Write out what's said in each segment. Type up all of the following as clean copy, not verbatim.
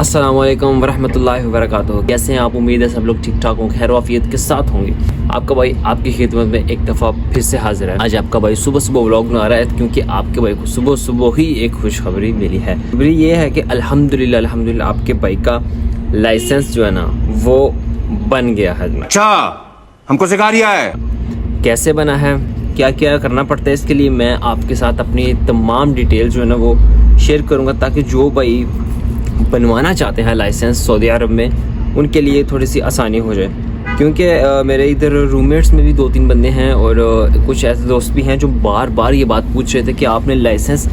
अस्सलाम वालेकुम वरहमतुल्लाहि वबरकातुहू। कैसे हैं आप? उम्मीद है सब लोग ठीक ठाक होंगे, खैर वाफियत के साथ होंगे। आपका भाई आपकी खिदमत में एक दफ़ा फिर से हाजिर है। आज आपका भाई सुबह सुबह व्लॉग बना रहा है क्योंकि आपके भाई को सुबह सुबह ही एक खुशखबरी मिली है। खबरी ये है कि अल्हम्दुलिल्लाह आपके भाई का लाइसेंस जो है ना वो बन गया है। अच्छा, हमको सिखा रिया है। कैसे बना है, क्या क्या करना पड़ता है, इसके लिए मैं आपके साथ अपनी तमाम डिटेल जो है ना वो शेयर करूँगा ताकि जो भाई बनवाना चाहते हैं लाइसेंस सऊदी अरब में उनके लिए थोड़ी सी आसानी हो जाए। क्योंकि मेरे इधर रूममेट्स में भी 2-3 बंदे हैं और कुछ ऐसे दोस्त भी हैं जो बार बार ये बात पूछ रहे थे कि आपने लाइसेंस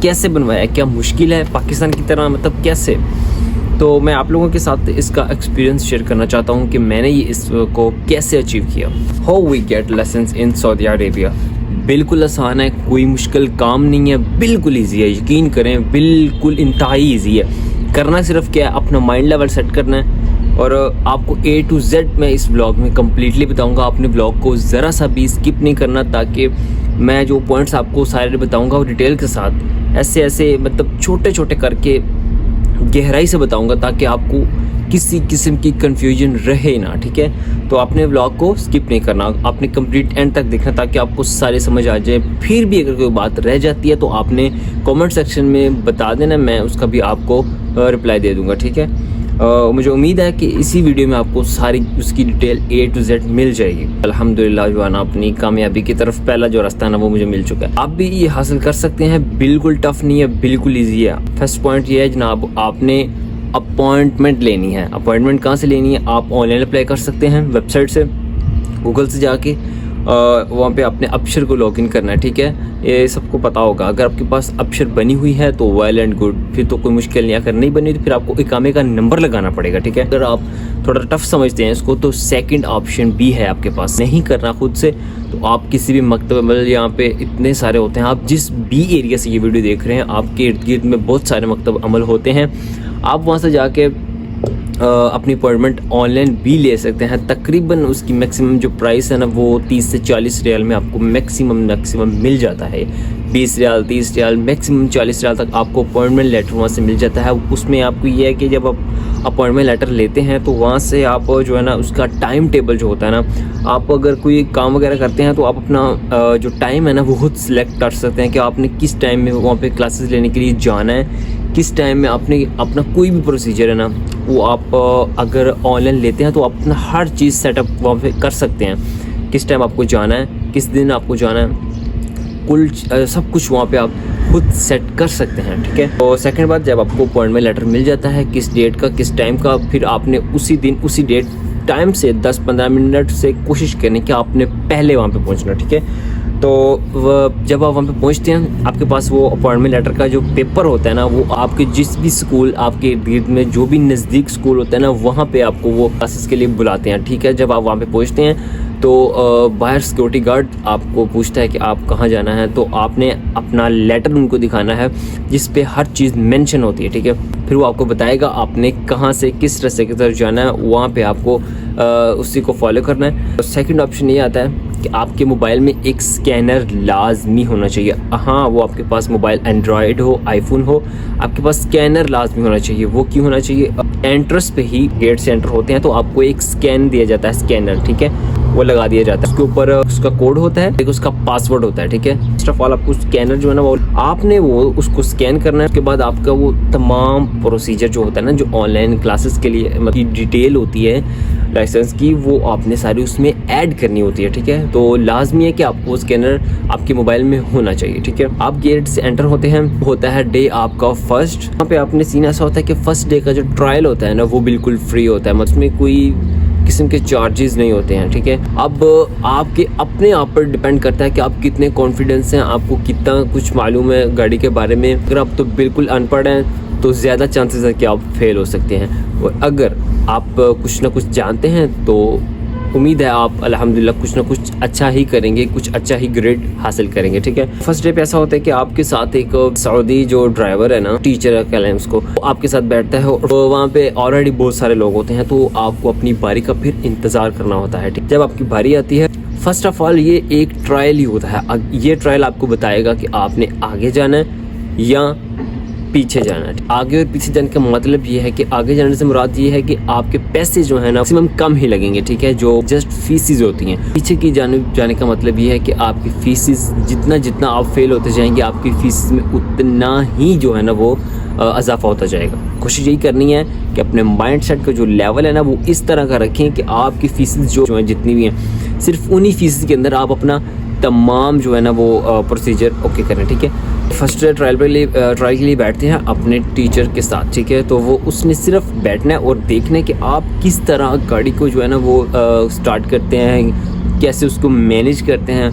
कैसे बनवाया, क्या मुश्किल है पाकिस्तान की तरह, मतलब कैसे। तो मैं आप लोगों के साथ इसका एक्सपीरियंस शेयर करना चाहता हूँ कि मैंने ये इसको कैसे अचीव किया। How we get license in Saudi Arabia. बिल्कुल आसान है, कोई मुश्किल काम नहीं है, बिल्कुल ईजी है, यकीन करें बिल्कुल इंतहाई ईजी है। करना सिर्फ क्या है, अपना माइंड लेवल सेट करना है और आपको A to Z मैं इस ब्लॉग में कम्प्लीटली बताऊंगा। आपने ब्लॉग को ज़रा सा भी स्किप नहीं करना ताकि मैं जो पॉइंट्स आपको सारे बताऊंगा वो डिटेल के साथ ऐसे ऐसे मतलब छोटे छोटे करके गहराई से बताऊंगा ताकि आपको किसी किस्म की कन्फ्यूजन रहे ना, ठीक है। तो आपने व्लॉग को स्किप नहीं करना, आपने कंप्लीट एंड तक देखना ताकि आपको सारे समझ आ जाए। फिर भी अगर कोई बात रह जाती है तो आपने कमेंट सेक्शन में बता देना, मैं उसका भी आपको रिप्लाई दे दूंगा, ठीक है। मुझे उम्मीद है कि इसी वीडियो में आपको सारी उसकी डिटेल A to Z मिल जाएगी। अल्हम्दुलिल्लाह जो है ना अपनी कामयाबी की तरफ पहला जो रास्ता है ना वो मुझे मिल चुका है। आप भी ये हासिल कर सकते हैं, बिल्कुल टफ नहीं है, बिल्कुल ईजी है। फर्स्ट पॉइंट ये है जनाब, आपने अपॉइंटमेंट लेनी है। अपॉइंटमेंट कहाँ से लेनी है? आप ऑनलाइन अप्लाई कर सकते हैं वेबसाइट से, गूगल से जाके वहाँ पे अपने अबशर को लॉगिन करना है, ठीक है। ये सबको पता होगा, अगर आपके पास अबशर बनी हुई है तो वेल एंड गुड, फिर तो कोई मुश्किल नहीं। अगर नहीं बनी तो फिर आपको इकामे का नंबर लगाना पड़ेगा, ठीक है। अगर आप थोड़ा टफ समझते हैं इसको तो सेकंड ऑप्शन भी है आपके पास। नहीं करना खुद से तो आप किसी भी मकतब मतलब यहाँ पे इतने सारे होते हैं, आप जिस भी एरिया से ये वीडियो देख रहे हैं आपके इर्द गिर्द में बहुत सारे मकतब अमल होते हैं। आप वहाँ से जाके अपनी अपॉइंटमेंट ऑनलाइन भी ले सकते हैं। तकरीबन उसकी मैक्सिमम जो प्राइस है ना वो 30 से 40 रियाल में आपको मैक्सिमम मिल जाता है। 20 रियाल 30 रियाल मैक्सिमम 40 रियाल तक आपको अपॉइंटमेंट लेटर वहाँ से मिल जाता है। उसमें आपको ये है कि जब आप अपॉइंटमेंट लेटर लेते हैं तो वहाँ से आप जो है ना उसका टाइम टेबल जो होता है ना, आप अगर कोई काम वगैरह करते हैं तो आप अपना जो टाइम है ना वो खुद सिलेक्ट कर सकते हैं कि आपने किस टाइम में वहाँ पे क्लासेस लेने के लिए जाना है, किस टाइम में आपने अपना कोई भी प्रोसीजर है ना वो आप अगर ऑनलाइन लेते हैं तो आप अपना हर चीज़ सेटअप वहाँ पे कर सकते हैं। किस टाइम आपको जाना है, किस दिन आपको जाना है, कुल सब कुछ वहाँ पे आप खुद सेट कर सकते हैं, ठीक है। तो सेकंड बात, जब आपको अपॉइंटमेंट लेटर मिल जाता है किस डेट का किस टाइम का, फिर आपने उसी दिन उसी डेट टाइम से 10-15 मिनट से कोशिश करनी कि आपने पहले वहाँ पे पहुँचना, ठीक है। तो जब आप वहाँ पे पहुँचते हैं आपके पास वो अपॉइंटमेंट लेटर का जो पेपर होता है ना वो आपके जिस भी स्कूल आपके इर्द गिर्द में जो भी नज़दीक स्कूल होता है ना वहाँ पे आपको वो क्लासेस के लिए बुलाते हैं, ठीक है। जब आप वहाँ पे पहुँचते हैं तो बाहर सिक्योरिटी गार्ड आपको पूछता है कि आप कहाँ जाना है, तो आपने अपना लेटर उनको दिखाना है जिस पे हर चीज़ मेंशन होती है, ठीक है। फिर वो आपको बताएगा आपने कहाँ से किस रास्ते की तरफ जाना है, वहाँ पे आपको उसी को फॉलो करना है। तो सेकंड ऑप्शन ये आता है कि आपके मोबाइल में एक स्कैनर लाजमी होना चाहिए। हाँ, वो आपके पास मोबाइल एंड्रॉयड हो आईफोन हो, आपके पास स्कैनर लाजमी होना चाहिए। वो क्यों होना चाहिए? एंट्रेंस पे ही गेट से एंटर होते हैं तो आपको एक स्कैन दिया जाता है, स्कैनर, ठीक है, वो लगा दिया जाता है। उसके ऊपर उसका कोड होता है, एक उसका पासवर्ड होता है, ठीक है। फर्स्ट ऑफ ऑल आपको स्कैनर जो है ना वो आपने वो उसको स्कैन करना है। उसके बाद आपका वो तमाम प्रोसीजर जो होता है ना जो ऑनलाइन क्लासेस के लिए मतलब डिटेल होती है लाइसेंस की, वो आपने सारी उसमें ऐड करनी होती है, ठीक है। तो लाजमी है कि आपको स्कैनर आपके मोबाइल में होना चाहिए, ठीक है। आप गेट से एंटर होते हैं, होता है डे आपका फर्स्ट। वहाँ पे आपने सीन ऐसा होता है कि फर्स्ट डे का जो ट्रायल होता है ना वो बिल्कुल फ्री होता है, मतलब उसमें कोई किस्म के चार्जेस नहीं होते हैं, ठीक है। अब आपके अपने आप पर डिपेंड करता है कि आप कितने कॉन्फिडेंस हैं, आपको कितना कुछ मालूम है गाड़ी के बारे में। अगर आप तो बिल्कुल अनपढ़ हैं तो ज़्यादा चांसेस है कि आप फेल हो सकते हैं, और अगर आप कुछ ना कुछ जानते हैं तो उम्मीद है आप अल्हम्दुलिल्लाह कुछ ना कुछ अच्छा ही करेंगे, कुछ अच्छा ही ग्रेड हासिल करेंगे, ठीक है। फर्स्ट डे पे ऐसा होता है कि आपके साथ एक सऊदी जो ड्राइवर है ना, टीचर कह लें उसको, आपके साथ बैठता है और वहाँ पे ऑलरेडी बहुत सारे लोग होते हैं तो आपको अपनी बारी का फिर इंतज़ार करना होता है, ठीक। जब आपकी बारी आती है, फर्स्ट ऑफ ऑल ये एक ट्रायल ही होता है। ये ट्रायल आपको बताएगा कि आपने आगे जाना है या पीछे जाना है। आगे और पीछे जाने का मतलब ये है कि आगे जाने से मुराद ये है कि आपके पैसे जो है ना मैक्सिमम कम ही लगेंगे, ठीक है, जो जस्ट फीसिस होती हैं। पीछे की जाने का मतलब ये है कि आपकी फीसिस जितना आप फेल होते जाएंगे, आपकी फीसिस में उतना ही जो है ना वो इजाफा होता जाएगा। कोशिश यही करनी है कि अपने माइंड सेट का जो लेवल है ना वो इस तरह का रखें कि आपकी फीसिस जो है जितनी भी हैं, सिर्फ उन्हीं फीसिस के अंदर आप अपना तमाम जो है ना वो प्रोसीजर ओके करें, ठीक है। फर्स्ट ट्रायल के लिए बैठते हैं अपने टीचर के साथ, ठीक है। तो वो उसने सिर्फ बैठना है और देखना है कि आप किस तरह गाड़ी को जो है ना वो स्टार्ट करते हैं, कैसे उसको मैनेज करते हैं।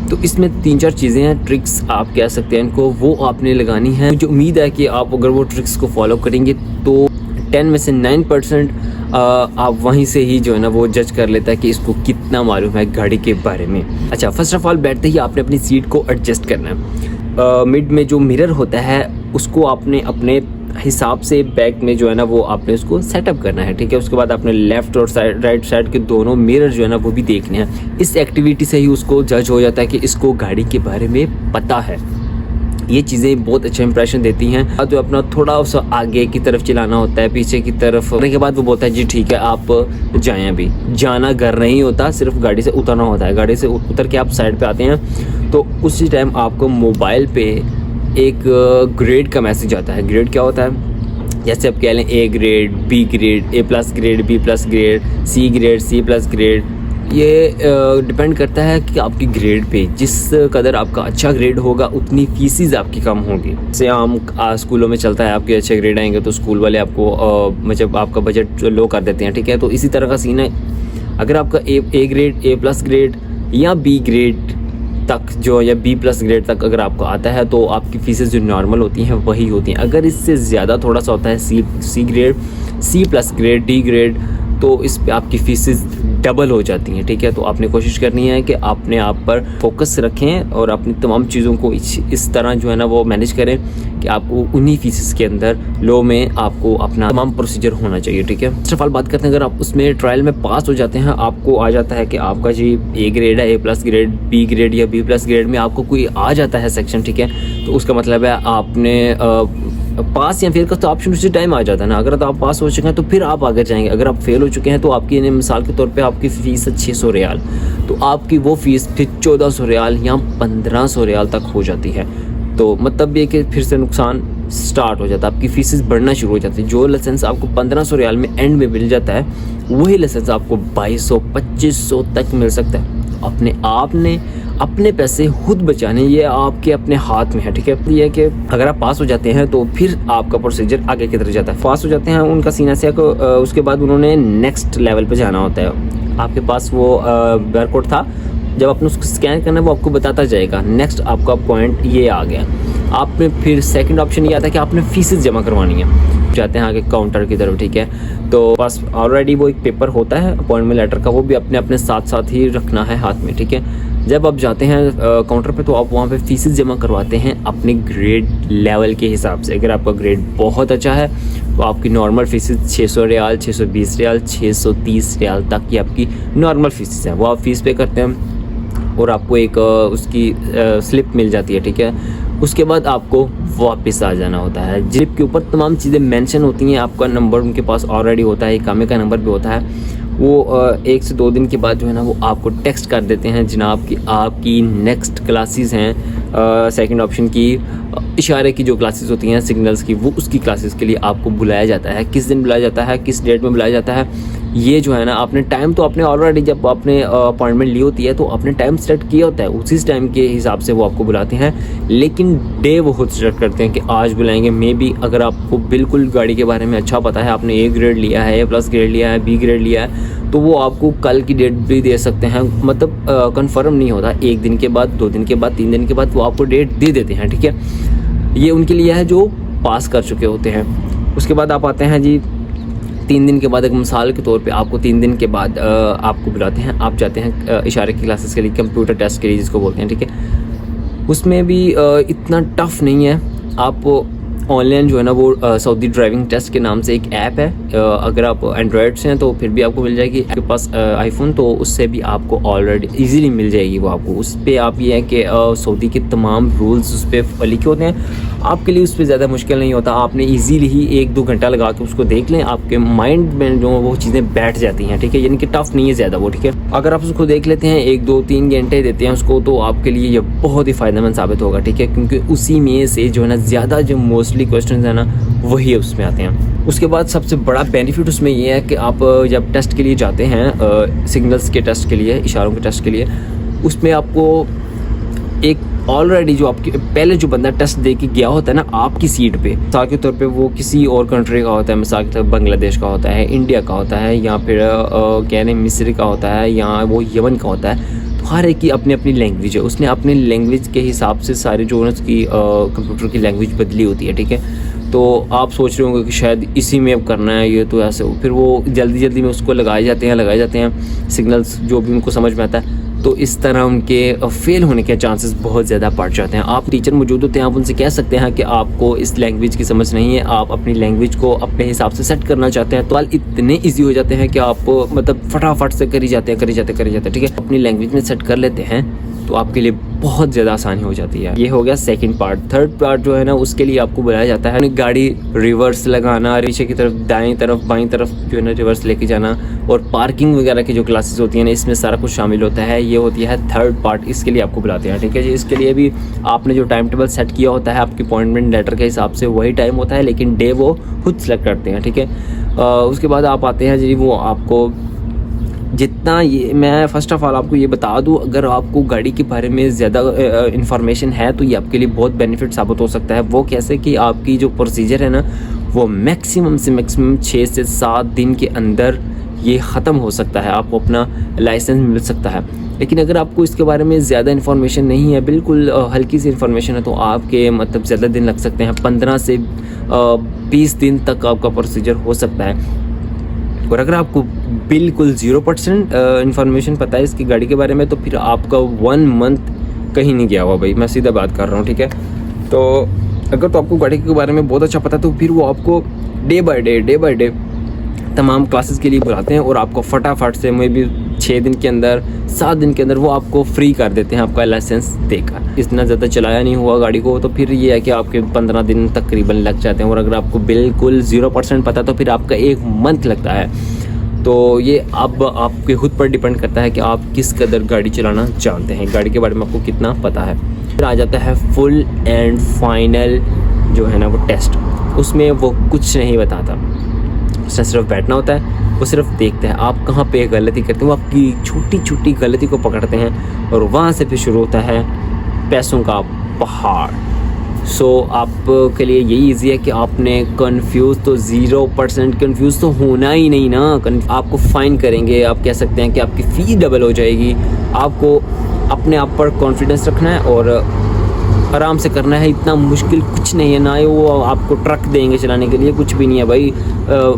तो इसमें 3-4 चीज़ें हैं, ट्रिक्स आप कह सकते हैं इनको, वो आपने लगानी है। मुझे उम्मीद है कि आप अगर वो ट्रिक्स को फॉलो करेंगे तो 10 में से 9% आप वहीं से ही जो है ना वो जज कर लेता है कि इसको कितना मालूम है गाड़ी के बारे में। अच्छा, फर्स्ट ऑफ ऑल बैठते ही आपने अपनी सीट को एडजस्ट करना है। मिड में जो मिरर होता है उसको आपने अपने हिसाब से बैक में जो है ना वो आपने उसको सेटअप करना है, ठीक है। उसके बाद आपने लेफ़्ट और राइट साइड के दोनों मिरर जो है ना वो भी देखने हैं। इस एक्टिविटी से ही उसको जज हो जाता है कि इसको गाड़ी के बारे में पता है। ये चीज़ें बहुत अच्छा इंप्रेशन देती हैं। जो अपना थोड़ा सा आगे की तरफ चलाना होता है, पीछे की तरफ करने के बाद वो बोलता है जी ठीक है आप जाएं। अभी जाना घर नहीं होता, सिर्फ गाड़ी से उतरना होता है। गाड़ी से उतर के आप साइड पे आते हैं तो उसी टाइम आपको मोबाइल पे एक ग्रेड का मैसेज आता है। ग्रेड क्या होता है, जैसे आप कह लें A grade, B grade, A+ grade, B+ grade, C grade, C+ grade. ये डिपेंड करता है कि आपकी ग्रेड पे, जिस कदर आपका अच्छा ग्रेड होगा उतनी फीसिस आपकी कम होगी। जैसे आम स्कूलों में चलता है, आपके अच्छे ग्रेड आएंगे तो स्कूल वाले आपको मतलब आपका बजट लो कर देते हैं, ठीक है। तो इसी तरह का सीन है। अगर आपका ए ग्रेड, A+ ग्रेड या B ग्रेड तक जो या B+ ग्रेड तक अगर आपको आता है तो आपकी फीसेस जो नॉर्मल होती हैं वही होती हैं। अगर इससे ज़्यादा थोड़ा सा होता है C grade, C+ grade, D grade, तो इस पे आपकी फीसेस डबल हो जाती हैं, ठीक है। तो आपने कोशिश करनी है कि अपने आप पर फोकस रखें और अपनी तमाम चीज़ों को इस तरह जो है ना वो मैनेज करें कि आपको उन्हीं फीसेस के अंदर लो में आपको अपना तमाम प्रोसीजर होना चाहिए, ठीक है। फर्स्ट ऑफ ऑल बात करते हैं, अगर आप उसमें ट्रायल में पास हो जाते हैं, आपको आ जाता है कि आपका जी A ग्रेड है, A+ ग्रेड, B ग्रेड या B+ ग्रेड में आपको कोई आ जाता है सेक्शन, ठीक है। तो उसका मतलब है आपने पास या फेल का तो ऑप्शन उसी टाइम आ जाता है ना। अगर तो आप पास हो चुके हैं तो फिर आप आगे जाएंगे। अगर आप फेल हो चुके हैं तो आपकी मिसाल के तौर पे आपकी फ़ीस है 600 रियाल, तो आपकी वो फ़ीस फिर 1400 रियाल या 1500 रियाल तक हो जाती है। तो मतलब ये कि फिर से नुकसान स्टार्ट हो जाता है, आपकी फीसेस बढ़ना शुरू हो जाती है। जो लाइसेंस आपको 1500 रियाल में एंड में मिल जाता है वही लाइसेंस आपको 2200-2500 तक मिल सकता है। अपने आप ने अपने पैसे खुद बचाने, ये आपके अपने हाथ में है, ठीक है। ये है कि अगर आप पास हो जाते हैं तो फिर आपका प्रोसीजर आगे की तरफ जाता है। पास हो जाते हैं उनका सीन ऐसे है कि उसके बाद उन्होंने नेक्स्ट लेवल पे जाना होता है। आपके पास वो बारकोड था, जब आपने उसको स्कैन करना है वो आपको बताता जाएगा नेक्स्ट आपका पॉइंट ये आ गया। आप में फिर सेकंड ऑप्शन ये आता है कि आपने फीसेस जमा करवानी है। जाते हैं आगे काउंटर की तरफ, ठीक है। तो पास ऑलरेडी वो एक पेपर होता है अपॉइंटमेंट लेटर का, वो भी अपने अपने साथ ही रखना है हाथ में, ठीक है। जब आप जाते हैं काउंटर पे तो आप वहाँ पे फीसेस जमा करवाते हैं अपने ग्रेड लेवल के हिसाब से। अगर आपका ग्रेड बहुत अच्छा है तो आपकी नॉर्मल फीसेस 600 रियाल, 620 रियाल, 630 रियाल तक की आपकी नॉर्मल फीसेस हैं, वो आप फीस पे करते हैं और आपको एक उसकी स्लिप मिल जाती है, ठीक है। उसके बाद आपको वापस आ जाना होता है। स्लिप के ऊपर तमाम चीज़ें मेंशन होती हैं, आपका नंबर उनके पास ऑलरेडी होता है, इकामे का नंबर भी होता है। वो 1 से 2 दिन के बाद जो है ना वो आपको टेक्स्ट कर देते हैं जनाब कि आपकी नेक्स्ट क्लासेस हैं। सेकंड ऑप्शन की इशारे की जो क्लासेस होती हैं सिग्नल्स की, वो उसकी क्लासेस के लिए आपको बुलाया जाता है। किस दिन बुलाया जाता है, किस डेट में बुलाया जाता है, ये जो है ना आपने टाइम तो आपने ऑलरेडी जब आपने अपॉइंटमेंट ली होती है तो आपने टाइम सेट किया होता है, उसी टाइम के हिसाब से वो आपको बुलाते हैं। लेकिन डे वो खुद सेट करते हैं कि आज बुलाएंगे। मे बी अगर आपको बिल्कुल गाड़ी के बारे में अच्छा पता है, आपने A ग्रेड लिया है, A+ ग्रेड लिया है, B ग्रेड लिया है, तो वो आपको कल की डेट भी दे सकते हैं। मतलब कंफर्म नहीं होता, 1 दिन के बाद, 2 दिन के बाद, 3 दिन के बाद वो आपको डेट दे देते हैं, ठीक है। ये उनके लिए है जो पास कर चुके होते हैं। उसके बाद आप आते हैं जी 3 दिन के बाद, एक मिसाल के तौर पे आपको 3 दिन के बाद आपको बुलाते हैं, आप जाते हैं इशारे की क्लासेस के लिए, कंप्यूटर टेस्ट के लिए जिसको बोलते हैं, ठीक है। उसमें भी इतना टफ नहीं है। आप ऑनलाइन जो है ना वो सऊदी ड्राइविंग टेस्ट के नाम से एक ऐप है, अगर आप एंड्रॉयड से हैं तो फिर भी आपको मिल जाएगी। आपके पास आईफोन तो उससे भी आपको ऑलरेडी इजीली मिल जाएगी वो आपको। उस पर आप ये है कि सऊदी के तमाम रूल्स उस पर लिखे होते हैं, आपके लिए उस पर ज़्यादा मुश्किल नहीं होता। आपने इजीली ही 1-2 घंटा लगा के उसको देख लें, आपके माइंड में जो वो चीज़ें बैठ जाती हैं, ठीक है। यानी कि टफ नहीं है ज़्यादा वो, ठीक है। अगर आप उसको देख लेते हैं 1-2-3 घंटे देते हैं उसको, तो आपके लिए ये बहुत ही फ़ायदेमंद साबित होगा, ठीक है। क्योंकि उसी में से जो है ना ज़्यादा जो मोस्टली क्वेश्चन है ना वही उसमें आते हैं। उसके बाद सबसे बड़ा बेनिफिट उसमें ये है कि आप जब टेस्ट के लिए जाते हैं, सिग्नल्स के टेस्ट के लिए, इशारों के टेस्ट के लिए, उसमें आपको एक ऑलरेडी जो आपके पहले जो बंदा टेस्ट दे के गया होता है ना आपकी सीट पे, मिसाल के तौर पे वो किसी और कंट्री का होता है, मिसाल के तौर पर बांग्लादेश का होता है, इंडिया का होता है, या फिर कहने मिस्र का होता है, या वो यमन का होता है। तो हर एक की अपनी अपनी लैंग्वेज है, उसने अपनी लैंग्वेज के हिसाब से सारी जो है उसकी कंप्यूटर की लैंग्वेज बदली होती है, ठीक है। तो आप सोच रहे होंगे कि शायद इसी में अब करना है ये, तो ऐसे फिर वो जल्दी में उसको लगाए जाते हैं सिग्नल्स जो भी उनको समझ में आता है। तो इस तरह उनके फेल होने के चांसेस बहुत ज़्यादा बढ़ जाते हैं। आप टीचर मौजूद होते हैं, आप उनसे कह सकते हैं कि आपको इस लैंग्वेज की समझ नहीं है, आप अपनी लैंग्वेज को अपने हिसाब से सेट करना चाहते हैं। तो हाल इतने ईजी हो जाते हैं कि आप मतलब फटाफट से करी जाते हैं, ठीक है। अपनी लैंग्वेज में सेट कर लेते हैं तो आपके लिए बहुत ज़्यादा आसानी हो जाती है। ये हो गया सेकंड पार्ट। थर्ड पार्ट जो है ना उसके लिए आपको बुलाया जाता है गाड़ी रिवर्स लगाना, पीछे की तरफ, दाएं तरफ, बाएं तरफ जो है ना रिवर्स लेके जाना, और पार्किंग वगैरह की जो क्लासेस होती हैं ना इसमें सारा कुछ शामिल होता है। ये होती है थर्ड पार्ट, इसके लिए आपको बुलाते हैं, ठीक है जी। इसके लिए भी आपने जो टाइम टेबल सेट किया होता है आपकी अपॉइंटमेंट लेटर के हिसाब से वही टाइम होता है, लेकिन डे वो खुद सेलेक्ट करते हैं, ठीक है। उसके बाद आप आते हैं जी, वो आपको जितना ये मैं फ़र्स्ट ऑफ़ ऑल आपको ये बता दूं, अगर आपको गाड़ी के बारे में ज़्यादा इन्फॉर्मेशन है तो ये आपके लिए बहुत बेनिफिट साबित हो सकता है। वो कैसे कि आपकी जो प्रोसीजर है ना वो मैक्सिमम से मैक्सिमम 6 से 7 दिन के अंदर ये ख़त्म हो सकता है, आपको अपना लाइसेंस मिल सकता है। लेकिन अगर आपको इसके बारे में ज़्यादा इन्फॉर्मेशन नहीं है, बिल्कुल हल्की सी इन्फॉर्मेशन है, तो आपके मतलब ज़्यादा दिन लग सकते हैं, 15 से 20 दिन तक आपका प्रोसीजर हो सकता है। और अगर आपको बिल्कुल 0% इन्फॉर्मेशन पता है इसकी गाड़ी के बारे में, तो फिर आपका 1 मंथ कहीं नहीं गया हुआ भाई, मैं सीधा बात कर रहा हूँ, ठीक है। तो अगर तो आपको गाड़ी के बारे में बहुत अच्छा पता है तो फिर वो आपको डे बाय डे तमाम क्लासेस के लिए बुलाते हैं, और आपको फटाफट से मे भी 6 दिन के अंदर, 7 दिन के अंदर वो आपको फ्री कर देते हैं आपका लाइसेंस देकर। इतना ज़्यादा चलाया नहीं हुआ गाड़ी को तो फिर ये है कि आपके 15 दिन तकरीबन लग जाते हैं, और अगर आपको बिल्कुल 0% पता तो फिर आपका 1 मंथ लगता है। तो ये अब आपके खुद पर डिपेंड करता है कि आप किस कदर गाड़ी चलाना जानते हैं, गाड़ी के बारे में आपको कितना पता है। फिर आ जाता है फुल एंड फाइनल जो है ना वो टेस्ट, उसमें वो कुछ नहीं बताता, उसने सिर्फ बैठना होता है, वो सिर्फ देखते हैं आप कहाँ पे गलती करते हैं, वो आपकी छोटी छोटी गलती को पकड़ते हैं, और वहाँ से फिर शुरू होता है पैसों का पहाड़। सो आपके लिए यही ईजी है कि आपने कंफ्यूज तो 0% कंफ्यूज तो होना ही नहीं ना। आपको फ़ाइन करेंगे, आप कह सकते हैं कि आपकी फ़ीस डबल हो जाएगी। आपको अपने आप पर कॉन्फिडेंस रखना है और आराम से करना है, इतना मुश्किल कुछ नहीं है। ना ही वो आपको ट्रक देंगे चलाने के लिए, कुछ भी नहीं है भाई।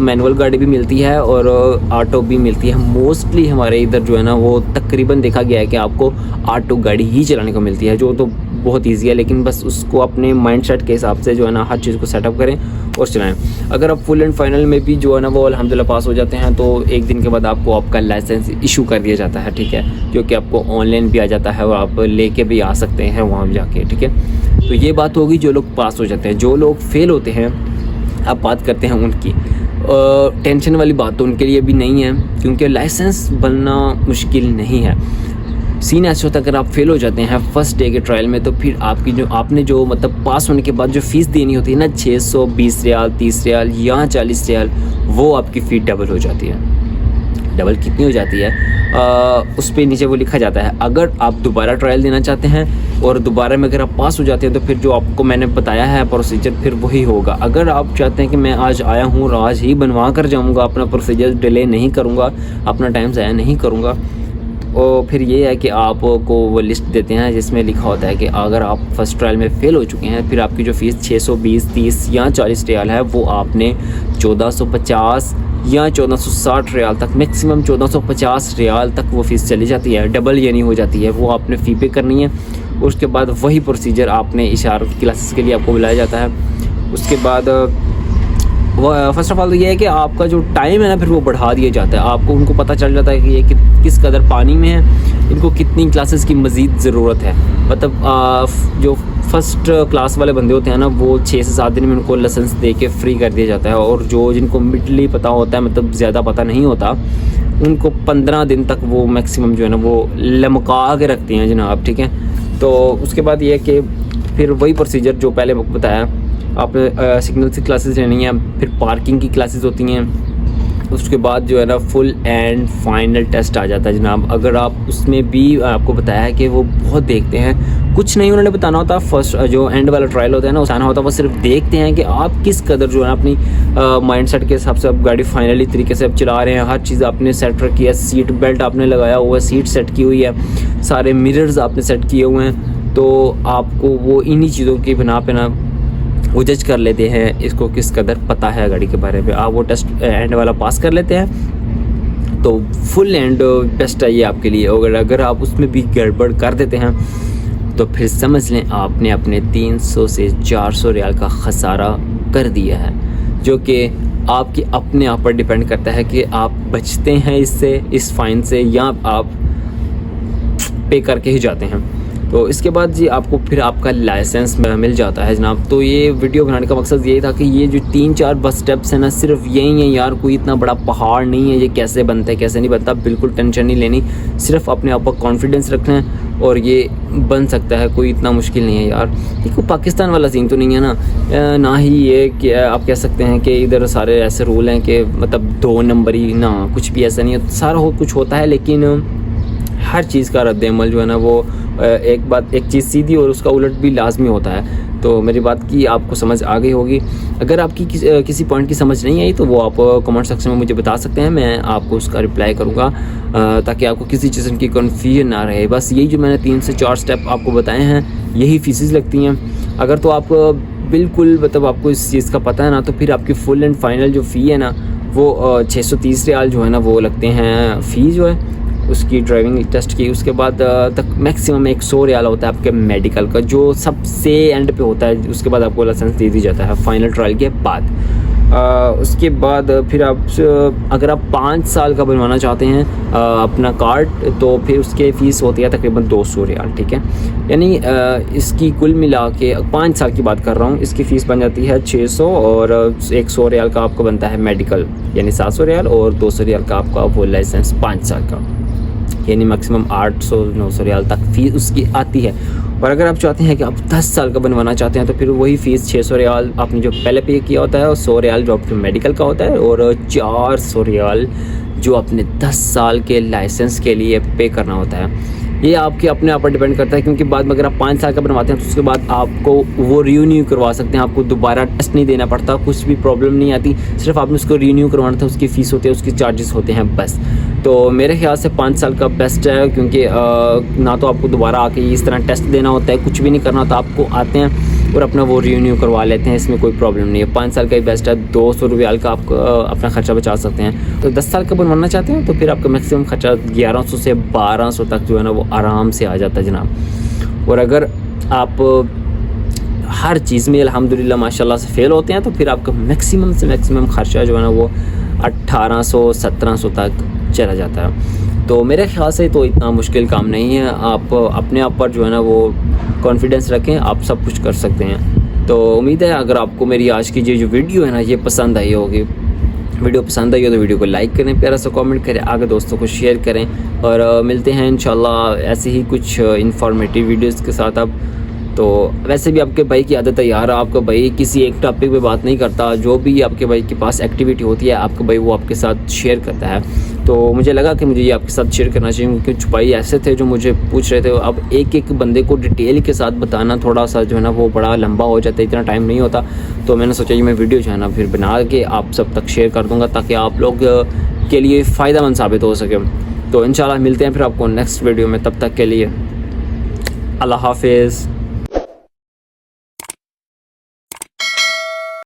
मैनुअल गाड़ी भी मिलती है और ऑटो भी मिलती है। मोस्टली हमारे इधर जो है ना वो तकरीबन देखा गया है कि आपको ऑटो गाड़ी ही चलाने को मिलती है, जो तो बहुत ईजी है, लेकिन बस उसको अपने माइंडसेट के हिसाब से जो है ना हर चीज़ को सेटअप करें और चलाएं। अगर आप फुल एंड फाइनल में भी जो है ना वो अल्हम्दुलिल्लाह पास हो जाते हैं तो 1 दिन के बाद आपको आपका लाइसेंस इशू कर दिया जाता है, ठीक है, जो कि आपको ऑनलाइन भी आ जाता है और आप लेके भी आ सकते हैं वहाँ जाके, ठीक है। तो ये बात होगी जो लोग पास हो जाते हैं। जो लोग फेल होते हैं आप बात करते हैं उनकी, टेंशन वाली बात तो उनके लिए भी नहीं है, क्योंकि लाइसेंस बनना मुश्किल नहीं है। सीन ऐसा होता है अगर आप फेल हो जाते हैं फर्स्ट डे के ट्रायल में, तो फिर आपकी जो आपने जो मतलब पास होने के बाद जो फ़ीस देनी होती है ना 620 रियाल, 30 रियाल या 40 रियाल, वो आपकी फ़ीस डबल हो जाती है। डबल कितनी हो जाती है उस पर नीचे वो लिखा जाता है। अगर आप दोबारा ट्रायल देना चाहते हैं और दोबारा में अगर आप पास हो जाते हैं तो फिर जो आपको मैंने बताया है प्रोसीजर फिर वही होगा। अगर आप चाहते हैं कि मैं आज आया हूँ और आज ही बनवा कर जाऊँगा, अपना प्रोसीजर डिले नहीं करूँगा, अपना टाइम ज़ाया नहीं करूँगा, और फिर ये है कि आपको वो लिस्ट देते हैं जिसमें लिखा होता है कि अगर आप फर्स्ट ट्रायल में फ़ेल हो चुके हैं फिर आपकी जो फ़ीस 620, 30 या 40 रियाल है वो आपने 1450 या 1460 रियाल तक, मैक्सिमम 1450 रियाल तक वो फ़ीस चली जाती है, डबल यानी हो जाती है, वो आपने फ़ी पे करनी है। उसके बाद वही प्रोसीजर आपने इशारा क्लासेस के लिए आपको बुलाया जाता है। उसके बाद फर्स्ट ऑफ ऑल तो ये है कि आपका जो टाइम है ना फिर वो बढ़ा दिया जाता है। आपको उनको पता चल जाता है कि ये किस कदर पानी में है, इनको कितनी क्लासेस की मज़ीद ज़रूरत है। मतलब जो फर्स्ट क्लास वाले बंदे होते हैं ना वो 6 से 7 दिन में उनको लाइसेंस दे के फ्री कर दिया जाता है, और जो जिनको मिडली पता होता है, मतलब ज़्यादा पता नहीं होता, उनको 15 दिन तक वो मैक्सिमम जो है ना वो लमका के रखते हैं जनाब, ठीक है। तो उसके बाद ये है कि फिर वही प्रोसीजर जो पहले बताया, आपने सिग्नल की क्लासेस लेनी है, फिर पार्किंग की क्लासेस होती हैं, उसके बाद जो है ना फुल एंड फाइनल टेस्ट आ जाता है जनाब। अगर आप उसमें भी आपको बताया है कि वो बहुत देखते हैं, कुछ नहीं उन्होंने बताना होता। फर्स्ट जो एंड वाला ट्रायल होता है ना उसाना होता है, वो सिर्फ देखते हैं कि आप किस कदर जो है अपनी माइंडसेट के हिसाब से आप गाड़ी फाइनली तरीके से आप चला रहे हैं। हर चीज़ आपने सेट रखी है, सीट बेल्ट आपने लगाया हुआ है, सीट सेट की हुई है, सारे मिरर्स आपने सेट किए हुए हैं। तो आपको वो इन्हीं चीज़ों की बिना पे ना वो जज कर लेते हैं इसको किस कदर पता है गाड़ी के बारे में। आप वो टेस्ट एंड वाला पास कर लेते हैं तो फुल एंड बेस्ट है ये आपके लिए। और अगर आप उसमें भी गड़बड़ कर देते हैं तो फिर समझ लें आपने अपने 300 से 400 रियाल का खसारा कर दिया है, जो कि आपके अपने आप पर डिपेंड करता है कि आप बचते हैं इससे, इस फ़ाइन से, या आप पे करके ही जाते हैं। तो इसके बाद जी आपको फिर आपका लाइसेंस मिल जाता है जनाब। तो ये वीडियो बनाने का मकसद ये था कि ये जो 3-4 बस स्टेप्स हैं ना सिर्फ यही हैं यार, कोई इतना बड़ा पहाड़ नहीं है ये कैसे बनता है कैसे नहीं बनता, बिल्कुल टेंशन नहीं लेनी, सिर्फ अपने आप पर कॉन्फिडेंस रखना है और ये बन सकता है, कोई इतना मुश्किल नहीं है यार। देखो पाकिस्तान वाला सीन तो नहीं है ना, ना ही ये कि आप कह सकते हैं कि इधर सारे ऐसे रूल हैं कि मतलब 2 नंबरी, ना कुछ भी ऐसा नहीं है, सारा कुछ होता है, लेकिन हर चीज़ का रद्द-ए-अमल जो है ना वो एक चीज़ सीधी और उसका उलट भी लाजमी होता है। तो मेरी बात की आपको समझ आ गई होगी। अगर आपकी किसी पॉइंट की समझ नहीं आई तो वो आप कमेंट सेक्शन में मुझे बता सकते हैं, मैं आपको उसका रिप्लाई करूँगा, ताकि आपको किसी चीज़ की कन्फ्यूजन ना रहे। बस यही जो मैंने 3 से 4 स्टेप आपको बताए हैं यही फ़ीसेस लगती हैं। अगर तो आप बिल्कुल मतलब आपको इस चीज़ का पता है ना, तो फिर आपकी फुल एंड फाइनल जो फ़ी है ना वो 630 रियाल जो है ना वो लगते हैं फ़ी जो है उसकी ड्राइविंग टेस्ट की। उसके बाद तक मैक्सिमम 100 रियाल होता है आपके मेडिकल का, जो सबसे एंड पे होता है। उसके बाद आपको लाइसेंस दे दी जाता है फाइनल ट्रायल के बाद। उसके बाद फिर आप अगर आप 5 साल का बनवाना चाहते हैं अपना कार्ड, तो फिर उसके फ़ीस होती है तकरीबन 200 रियाल, ठीक है। यानी इसकी कुल मिला के 5 साल की बात कर रहा हूँ, इसकी फ़ीस बन जाती है 600, और 100 रियाल का आपको बनता है मेडिकल यानी 700 रियाल, और 200 रियाल का आपका वो लाइसेंस 5 साल का, यानी मैक्सिमम 800-900 रियाल तक फ़ीस उसकी आती है। और अगर आप चाहते हैं कि आप 10 साल का बनवाना चाहते हैं तो फिर वही फ़ीस 600 रियाल आपने जो पहले पे किया होता है, और 100 रियाल जो आपके मेडिकल का होता है, और 400 रियाल जो आपने 10 साल के लाइसेंस के लिए पे करना होता है। ये आपके अपने आप पर डिपेंड करता है, क्योंकि बाद में अगर आप 5 साल का बनवाते हैं तो उसके बाद आपको वो रिन्यू करवा सकते हैं, आपको दोबारा टेस्ट नहीं देना पड़ता, कुछ भी प्रॉब्लम नहीं आती, सिर्फ आपने उसको रिन्यू करवाना था, उसकी फ़ीस होती है, उसके चार्जेस होते हैं बस। तो मेरे ख्याल से 5 साल का बेस्ट है, क्योंकि ना तो आपको दोबारा आके इस तरह टेस्ट देना होता है, कुछ भी नहीं करना होता, आपको आते हैं और अपना वो रिन्यू करवा लेते हैं, इसमें कोई प्रॉब्लम नहीं है। 5 साल का ही बेस्ट है, 200 रियाल का आप अपना ख़र्चा बचा सकते हैं। तो 10 साल का बनवाना चाहते हैं तो फिर आपका मैक्सिमम खर्चा 1100 से 1200 तक जो है ना वो आराम से आ जाता है जनाब। और अगर आप हर चीज़ में अल्हम्दुलिल्लाह माशाल्लाह से फ़ेल होते हैं तो फिर आपका मैक्सिमम से मैक्सिमम खर्चा जो है ना वो 1800-1700 तक चला जाता है। तो मेरे ख्याल से तो इतना मुश्किल काम नहीं है, आप अपने आप पर जो है ना वो कॉन्फिडेंस रखें, आप सब कुछ कर सकते हैं। तो उम्मीद है अगर आपको मेरी आज की जो वीडियो है ना ये पसंद आई होगी। वीडियो पसंद आई हो तो वीडियो को लाइक करें, प्यारा सा कमेंट करें, आगे दोस्तों को शेयर करें, और मिलते हैं इंशाल्लाह ऐसे ही कुछ इन्फॉर्मेटिव वीडियोज़ के साथ। अब तो वैसे भी आपके भाई की आदत है यार, आपका भाई किसी एक टॉपिक पे बात नहीं करता, जो भी आपके भाई के पास एक्टिविटी होती है आपका भाई वो आपके साथ शेयर करता है। तो मुझे लगा कि मुझे ये आपके साथ शेयर करना चाहिए, क्योंकि कुछ भाई ऐसे थे जो मुझे पूछ रहे थे। अब एक बंदे को डिटेल के साथ बताना थोड़ा सा जो है ना वो बड़ा लंबा हो जाता है, इतना टाइम नहीं होता। तो मैंने सोचा कि मैं वीडियो जो है ना फिर बना के आप सब तक शेयर कर दूँगा, ताकि आप लोग के लिए फ़ायदेमंद साबित हो सके। तो इंशाल्लाह मिलते हैं फिर आपको नेक्स्ट वीडियो में, तब तक के लिए अल्लाह हाफिज़।